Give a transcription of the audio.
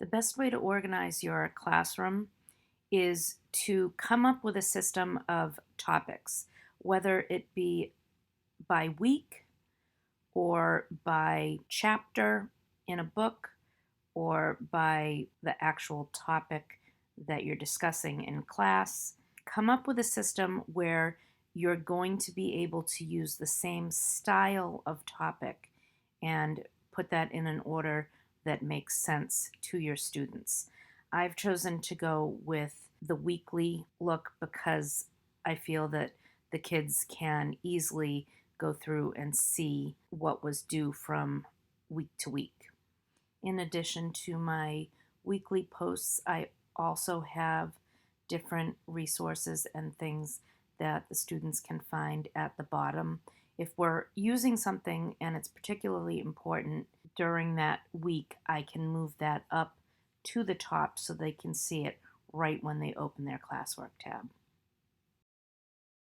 The best way to organize your classroom is to come up with a system of topics, whether it be by week or by chapter in a book or by the actual topic that you're discussing in class. Come up with a system where you're going to be able to use the same style of topic and put that in an order that makes sense to your students. I've chosen to go with the weekly look because I feel that the kids can easily go through and see what was due from week to week. In addition to my weekly posts, I also have different resources and things that the students can find at the bottom. If we're using something and it's particularly important during that week, I can move that up to the top so they can see it right when they open their classwork tab.